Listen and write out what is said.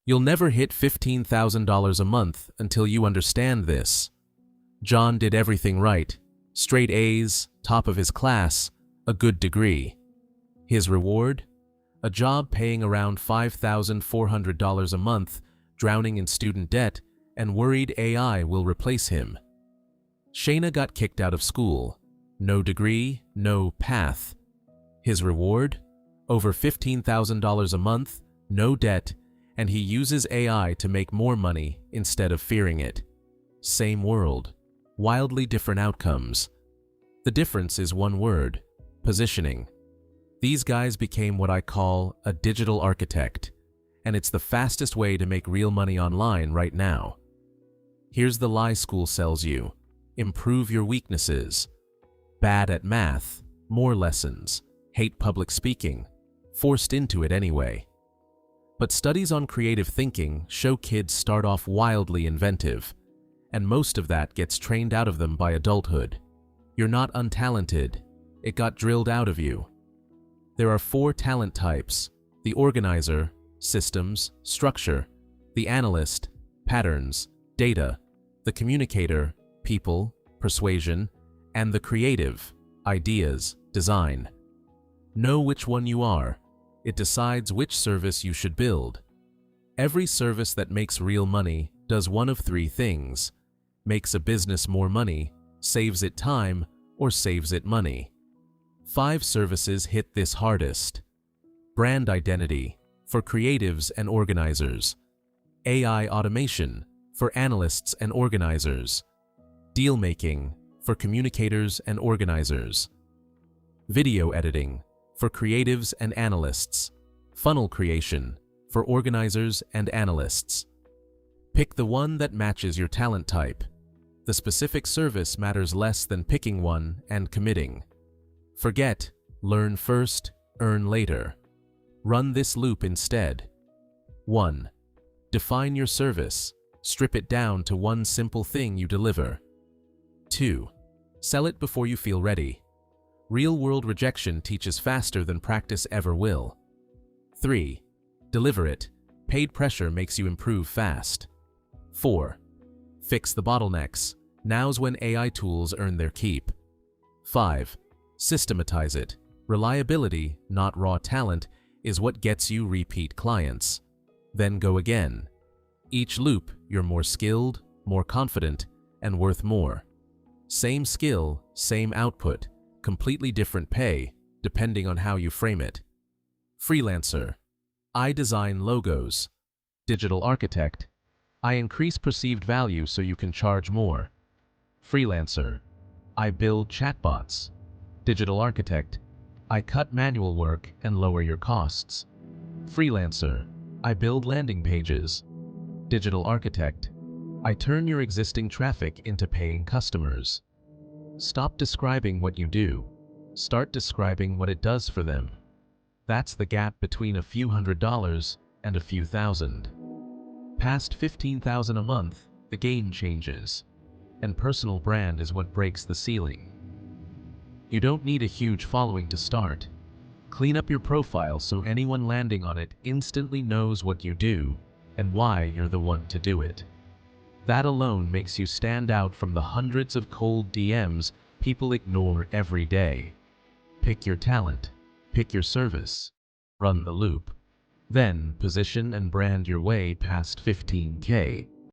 You'll never hit $15,000 a month until you understand this. John did everything right. Straight A's, top of his class, a good degree. His reward? A job paying around $5,400 a month, drowning in student debt, and worried AI will replace him. Shayna got kicked out of school. No degree, no path. His reward? Over $15,000 a month, no debt, and he uses AI to make more money instead of fearing it. Same world, wildly different outcomes. The difference is one word: positioning. These guys became what I call a digital architect, and it's the fastest way to make real money online right now. Here's the lie school sells you: improve your weaknesses. Bad at math, more lessons. Hate public speaking, forced into it anyway. But studies on creative thinking show kids start off wildly inventive, and most of that gets trained out of them by adulthood. You're not untalented, it got drilled out of you. There are 4 talent types: the organizer, systems, structure; the analyst, patterns, data; the communicator, people, persuasion; and the creative, ideas, design. Know which one you are. It decides which service you should build. Every service that makes real money does one of 3 things: makes a business more money, saves it time, or saves it money. 5 services hit this hardest. Brand identity, for creatives and organizers. AI automation, for analysts and organizers. Deal making, for communicators and organizers. Video editing, for creatives and analysts. Funnel creation, for organizers and analysts. Pick the one that matches your talent type. The specific service matters less than picking one and committing. Forget learn first, earn later. Run this loop instead. 1. Define your service. Strip it down to one simple thing you deliver. 2. Sell it before you feel ready. Real-world rejection teaches faster than practice ever will. 3. Deliver it. Paid pressure makes you improve fast. 4. Fix the bottlenecks. Now's when AI tools earn their keep. 5. Systematize it. Reliability, not raw talent, is what gets you repeat clients. Then go again. Each loop, you're more skilled, more confident, and worth more. Same skill, same output, completely different pay, depending on how you frame it. Freelancer. I design logos. Digital architect. I increase perceived value so you can charge more. Freelancer. I build chatbots. Digital architect. I cut manual work and lower your costs. Freelancer. I build landing pages. Digital architect. I turn your existing traffic into paying customers. Stop describing what you do. Start describing what it does for them. That's the gap between a few $100s and a few thousand. Past $15,000 a month, the game changes. And personal brand is what breaks the ceiling. You don't need a huge following to start. Clean up your profile so anyone landing on it instantly knows what you do and why you're the one to do it. That alone makes you stand out from the hundreds of cold DMs people ignore every day. Pick your talent, pick your service, run the loop. Then position and brand your way past $15K.